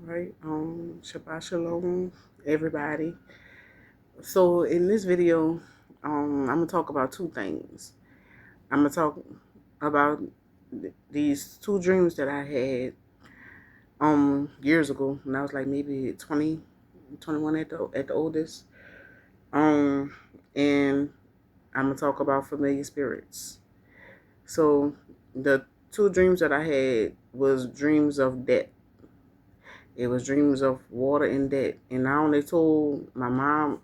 Right. Shabbat Shalom, everybody. So in this video, I'm gonna talk about two things. I'm gonna talk about these two dreams that I had years ago when I was like maybe 20, 21 at the oldest. Um, and I'm gonna talk about familiar spirits. So the two dreams that I had was dreams of death. It was dreams of water and death, and I only told my mom.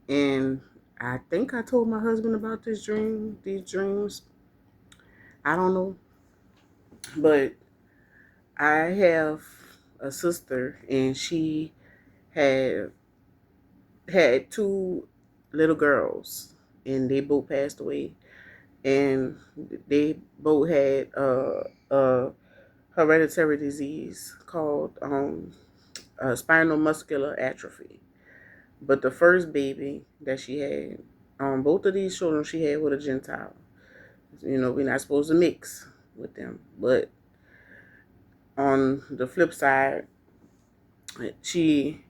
And I think I told my husband about these dreams. I don't know. But I have a sister and she had had two little girls and they both passed away. And they both had a hereditary disease called spinal muscular atrophy. But the first baby that she had, both of these children she had with a Gentile. We're not supposed to mix with them. But on the flip side, she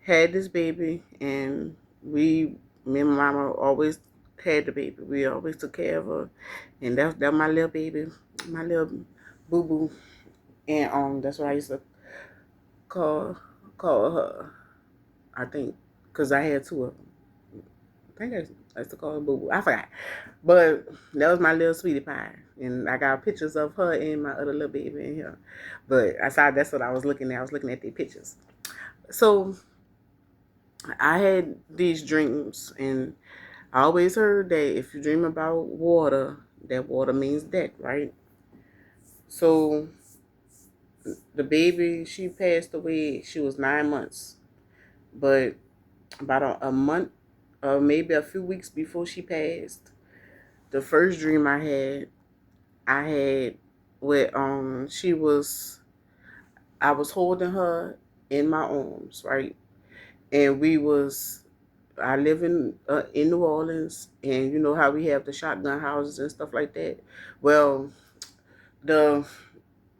had this baby, and me and my mama always had the baby. We always took care of her, and that my little baby, my little boo boo, and that's what I used to call call her. I think because I had two of them. I think I used to call her boo boo. I forgot. But that was my little sweetie pie. And I got pictures of her and my other little baby in here. But that's what I was looking at. I was looking at their pictures. So I had these dreams, and I always heard that if you dream about water, that water means death, right? So the baby, she passed away. She was 9 months. But about a month, maybe a few weeks before she passed, the first dream I had with she was I was holding her in my arms, right? And I live in New Orleans, and you know how we have the shotgun houses and stuff like that. Well, the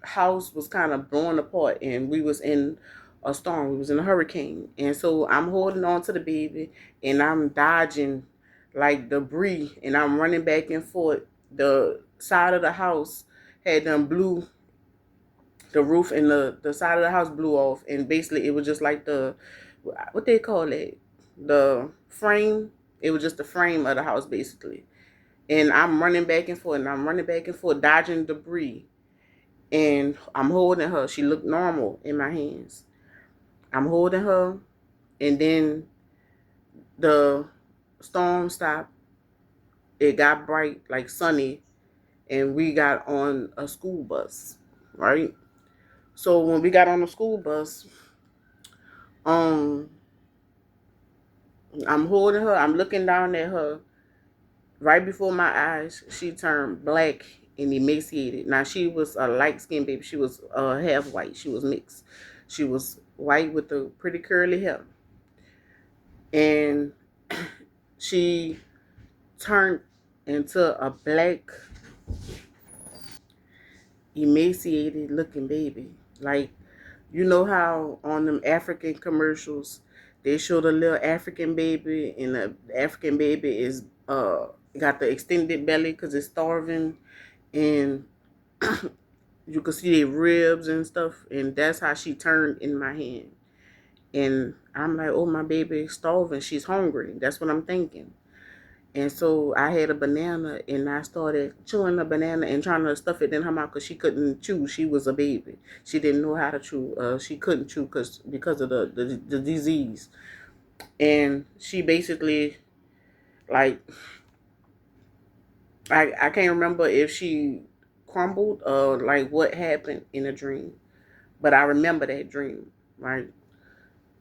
house was kind of blowing apart, and we was in a storm. We was in a hurricane, and so I'm holding on to the baby, and I'm dodging like debris, and I'm running back and forth. The side of the house had done blew the roof, and the side of the house blew off, and basically it was just like what they call it, the frame. It was just the frame of the house basically, and I'm running back and forth, and I'm running back and forth, dodging debris, and I'm holding her. She looked normal in my hands. I'm holding her, and then the storm stopped. It got bright, like sunny, and we got on a school bus, right? So when we got on the school bus, um, I'm holding her. I'm looking down at her. Right before my eyes, she turned black and emaciated. Now she was a light skinned baby. She was half white. She was mixed. She was white with the pretty curly hair, and she turned into a black, emaciated looking baby. Like, you know how on them African commercials they show the little African baby, and the African baby is got the extended belly because it's starving, and you could see their ribs and stuff, and that's how she turned in my hand. And I'm like, oh, my baby is starving. She's hungry. That's what I'm thinking. And so I had a banana, and I started chewing the banana and trying to stuff it in her mouth because she couldn't chew. She was a baby. She didn't know how to chew. She couldn't chew because of the disease. And she basically, like, I can't remember if she crumbled or like what happened in a dream. But I remember that dream, right?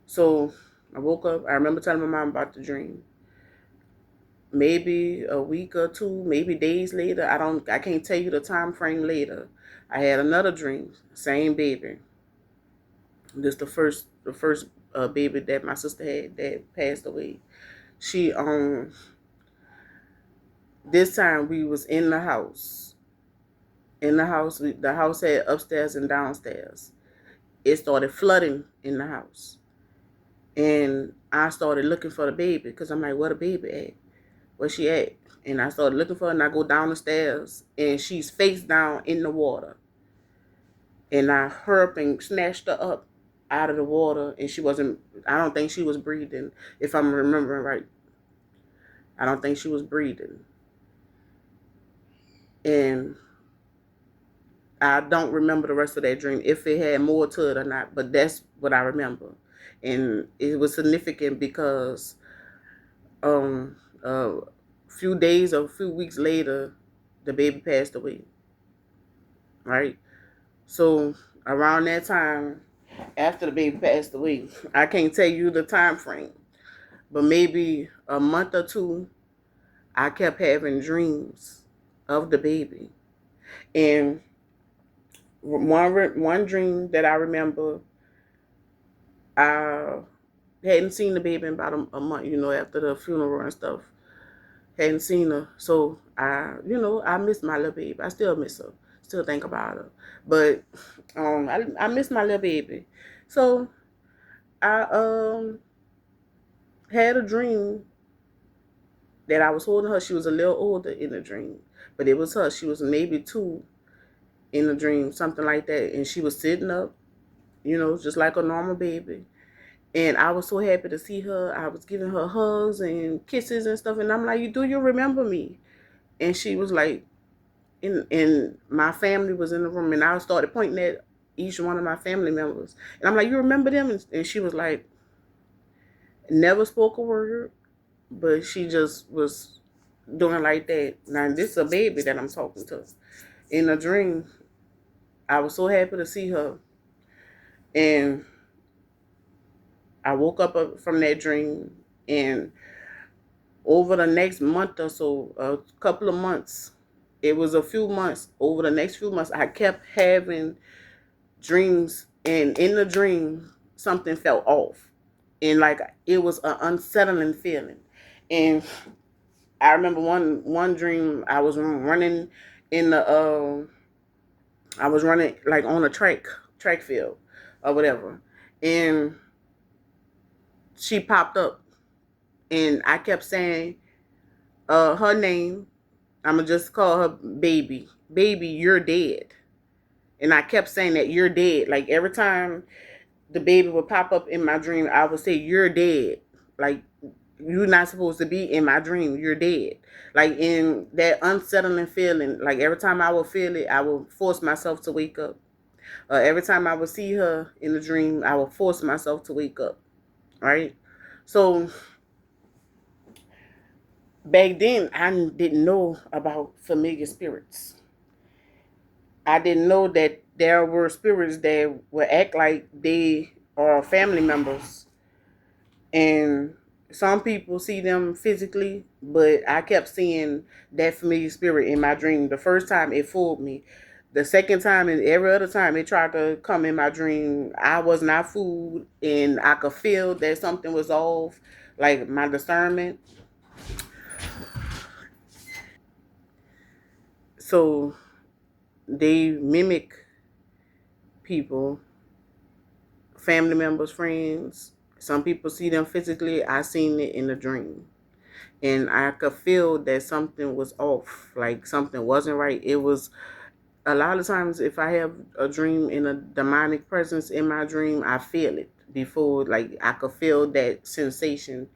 So I woke up. I remember telling my mom about the dream. Maybe a week or two, maybe days later. I can't tell you the time frame later. I had another dream. Same baby. This the first baby that my sister had that passed away. She this time we was in the house. In the house, the house had upstairs and downstairs. it started flooding in the house. And I started looking for the baby because I'm like, where the baby at? Where she at? And I started looking for her, and I go down the stairs, and she's face down in the water. And I hurried up and snatched her up out of the water, and she wasn't, I don't think she was breathing, if I'm remembering right. I don't think she was breathing. And I don't remember the rest of that dream, if it had more to it or not, but that's what I remember. And it was significant because a few days or a few weeks later, the baby passed away, right? So around that time, after the baby passed away, I can't tell you the time frame, but maybe a month or two, I kept having dreams of the baby. And one dream that I remember, I hadn't seen the baby in about a month, after the funeral and stuff. Hadn't seen her. So I miss my little baby. I still miss her. Still think about her. But I miss my little baby. So I had a dream that I was holding her. She was a little older in the dream. But it was her. She was maybe 2 in the dream, something like that. And she was sitting up, just like a normal baby. And I was so happy to see her. I was giving her hugs and kisses and stuff. And I'm like, do you remember me? And she was like, and my family was in the room. And I started pointing at each one of my family members. And I'm like, you remember them? And she was like, never spoke a word. But she just was doing like that. Now, this is a baby that I'm talking to. In a dream, I was so happy to see her. And I woke up from that dream, and over the next month or so, a couple of months, it was a few months, over the next few months, I kept having dreams, and in the dream, something felt off. And like, it was an unsettling feeling. And I remember one dream, I was running in the, I was running like on a track field or whatever. And she popped up, and I kept saying her name. I'm gonna just call her baby. Baby, you're dead. And I kept saying that, you're dead. Like, every time the baby would pop up in my dream, I would say, you're dead. Like, you're not supposed to be in my dream. You're dead. Like, in that unsettling feeling, like every time I would feel it, I would force myself to wake up. Every time I would see her in the dream, I would force myself to wake up. Right? So back then, I didn't know about familiar spirits. I didn't know that there were spirits that would act like they are family members. And some people see them physically, but I kept seeing that familiar spirit in my dream. The first time, it fooled me. The second time and every other time it tried to come in my dream, I was not fooled, and I could feel that something was off, like my discernment. So they mimic people, family members, friends. Some people see them physically. I seen it in a dream. And I could feel that something was off, like something wasn't right. It was a lot of times, if I have a dream in a demonic presence in my dream, I feel it before, like I could feel that sensation.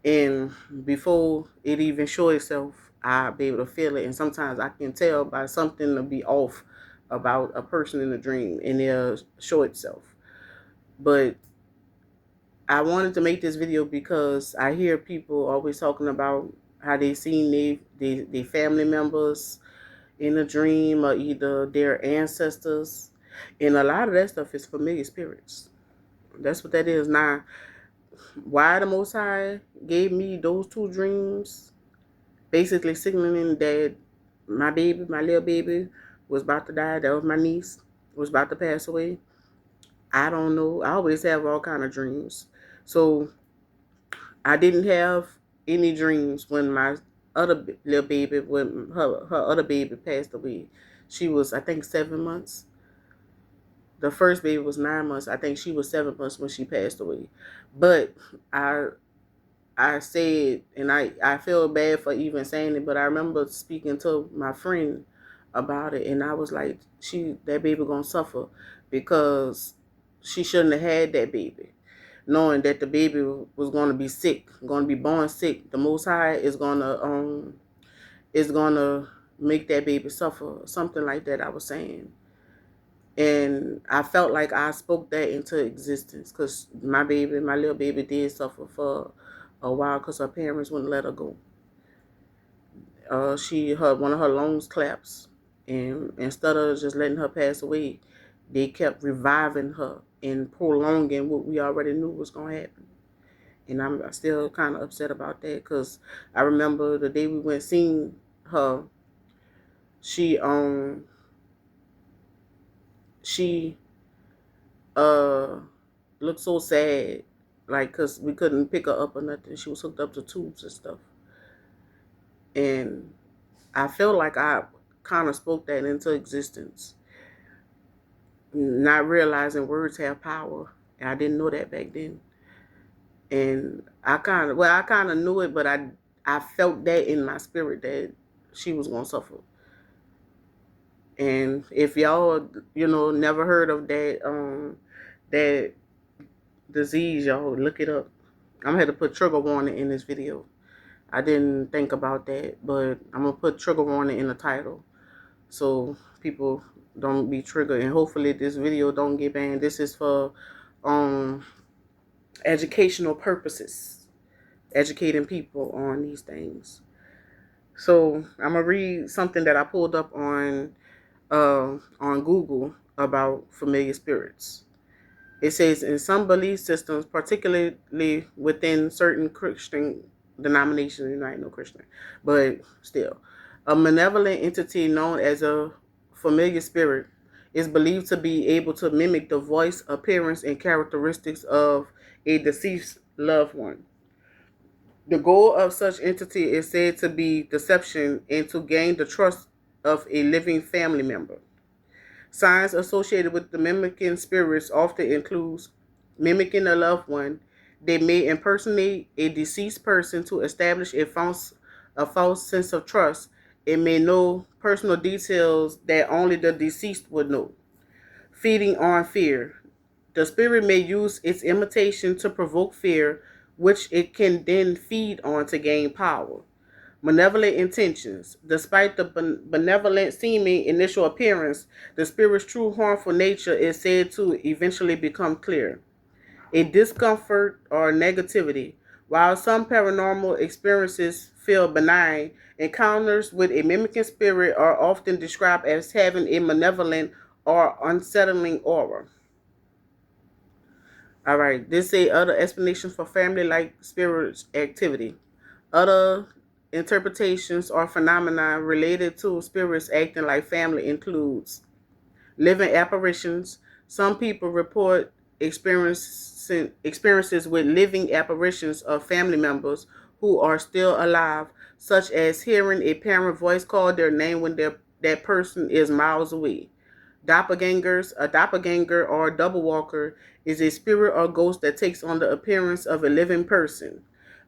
And before it even show itself, I'll be able to feel it. And sometimes I can tell by something to be off about a person in the dream, and it'll show itself. But I wanted to make this video because I hear people always talking about how they seen their family members in a dream, or either their ancestors. And a lot of that stuff is familiar spirits. That's what that is. Now, why the Most High gave me those 2 dreams, basically signaling that my baby, my little baby, was about to die. That was my niece, was about to pass away. I don't know. I always have all kind of dreams. So I didn't have any dreams when my other little baby, when her other baby passed away. She was, I think, 7 months. The first baby was 9 months. I think she was 7 months when she passed away. But I I said, and I feel bad for even saying it, but I remember speaking to my friend about it, and I was like, that baby gonna suffer because she shouldn't have had that baby, knowing that the baby was gonna be sick, gonna be born sick. The Most High is gonna make that baby suffer, something like that. I was saying. And I felt like I spoke that into existence because my little baby did suffer for a while because her parents wouldn't let her go. One of her lungs collapsed, and instead of just letting her pass away, they kept reviving her and prolonging what we already knew was gonna happen. And I'm still kind of upset about that because I remember the day we went seeing her, she she uh looked so sad, like, because we couldn't pick her up or nothing. She was hooked up to tubes and stuff. And I feel like I kind of spoke that into existence, not realizing words have power. And I didn't know that back then. And I kind of knew it, but I felt that in my spirit that she was going to suffer. And if y'all, never heard of that disease, y'all look it up. I'm gonna have to put trigger warning in this video. I didn't think about that, but I'm gonna put trigger warning in the title so people don't be triggered. And hopefully this video don't get banned. This is for educational purposes, educating people on these things. So I'm gonna read something that I pulled up on Google about familiar spirits. It says, in some belief systems, particularly within certain Christian denominations, you're not no Christian, but still, a malevolent entity known as a familiar spirit is believed to be able to mimic the voice, appearance, and characteristics of a deceased loved one. The goal of such entity is said to be deception and to gain the trust of a living family member. Signs associated with the mimicking spirits often includes mimicking a loved one. They may impersonate a deceased person to establish a false sense of trust. It may know personal details that only the deceased would know. Feeding on fear. The spirit may use its imitation to provoke fear, which it can then feed on to gain power. Malevolent intentions. Despite the benevolent seeming initial appearance, the spirit's true harmful nature is said to eventually become clear. A discomfort or negativity. While some paranormal experiences feel benign, encounters with a mimicking spirit are often described as having a malevolent or unsettling aura. All right, this is other explanations for family-like spirit activity. Other interpretations or phenomena related to spirits acting like family includes living apparitions. Some people report experiences with living apparitions of family members who are still alive, such as hearing a parent voice call their name when that person is miles away. Doppelgangers. A doppelganger or double walker is a spirit or ghost that takes on the appearance of a living person.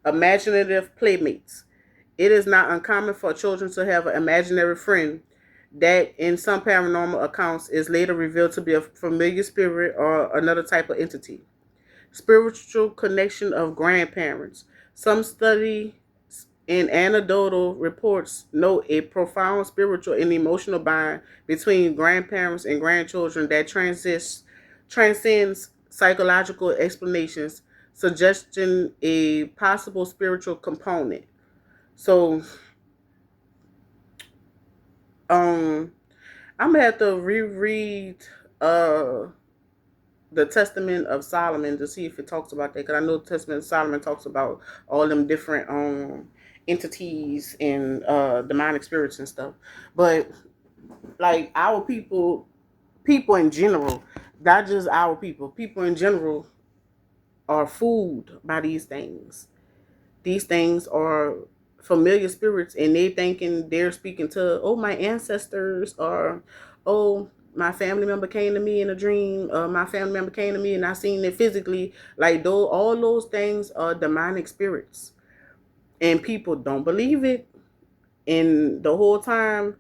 Imaginative playmates. It is not uncommon for children to have an imaginary friend that, in some paranormal accounts, is later revealed to be a familiar spirit or another type of entity. Spiritual connection of grandparents. Some study and anecdotal reports note a profound spiritual and emotional bond between grandparents and grandchildren that transcends psychological explanations, suggesting a possible spiritual component. So, I'm gonna have to reread the Testament of Solomon to see if it talks about that, because I know the Testament of Solomon talks about all them different entities and demonic spirits and stuff. But like our people in general, not just our people in general are fooled by these things. These things are familiar spirits, and they thinking they're speaking to, oh, my ancestors, or, oh, my family member came to me in a dream. My family member came to me and I seen it physically. Like all those things are demonic spirits, and people don't believe it. And the whole time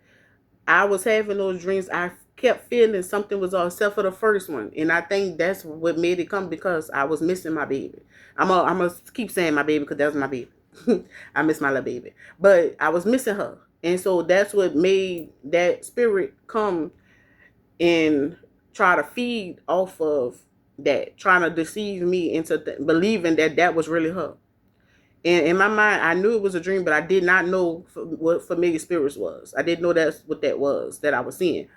I was having those dreams, I kept feeling something was off, except for the first one. And I think that's what made it come, because I was missing my baby. I'm gonna keep saying my baby because that was my baby. I miss my little baby, but I was missing her, and so that's what made that spirit come and try to feed off of that, trying to deceive me into believing that that was really her. And in my mind, I knew it was a dream, but I did not know what familiar spirits was. I didn't know that's what that was that I was seeing.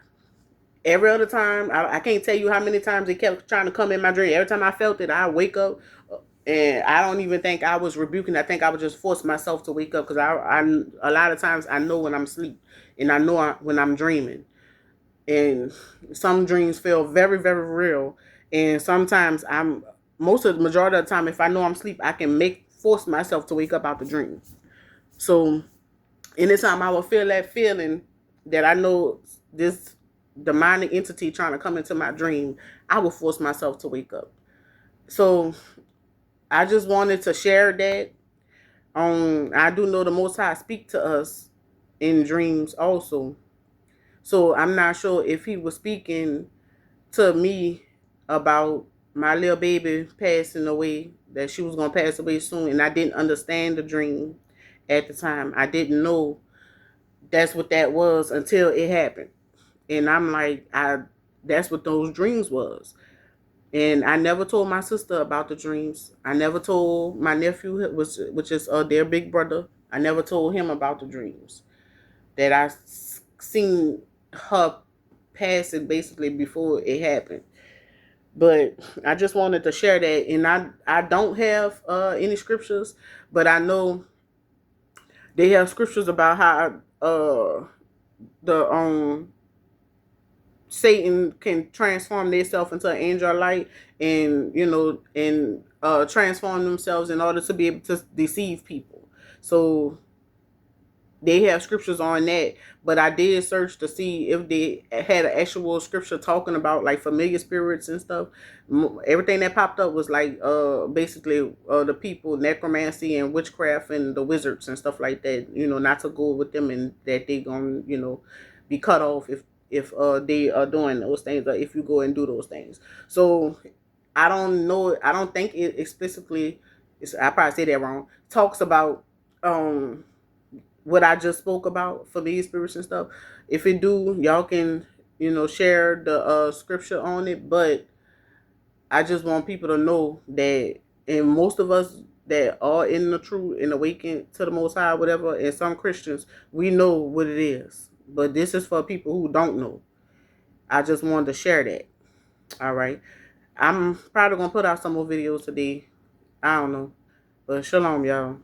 Every other time, I can't tell you how many times it kept trying to come in my dream. Every time I felt it, I wake up, and I don't even think I was rebuking. I think I would just force myself to wake up, because I a lot of times I know when I'm asleep, and I know when I'm dreaming. And some dreams feel very, very real. And sometimes most of the majority of the time, if I know I'm asleep, I can force myself to wake up out the dream. So anytime I will feel that feeling that I know this demonic entity trying to come into my dream, I will force myself to wake up. So I just wanted to share that. I do know the Most High speak to us in dreams also. So I'm not sure if he was speaking to me about my little baby passing away, that she was going to pass away soon, and I didn't understand the dream at the time. I didn't know that's what that was until it happened. And I'm like, that's what those dreams was. And I never told my sister about the dreams. I never told my nephew, which is their big brother. I never told him about the dreams that I seen her passing basically before it happened. But I just wanted to share that, and I don't have any scriptures, but I know they have scriptures about how the Satan can transform themselves into an angel of light, and transform themselves in order to be able to deceive people. So they have scriptures on that, but I did search to see if they had an actual scripture talking about like familiar spirits and stuff. Everything that popped up was like basically the people, necromancy and witchcraft and the wizards and stuff like that, not to go with them, and that they gonna be cut off if they are doing those things, or if you go and do those things. So I don't know, I don't think it explicitly, I probably say that wrong, talks about what I just spoke about for these spirits and stuff. If it do, y'all can share the scripture on it. But I just want people to know that, and most of us that are in the truth and awakened to the Most High, whatever, and some Christians, we know what it is. But this is for people who don't know. I just wanted to share that. All right. I'm probably gonna put out some more videos today. I don't know, but shalom, y'all.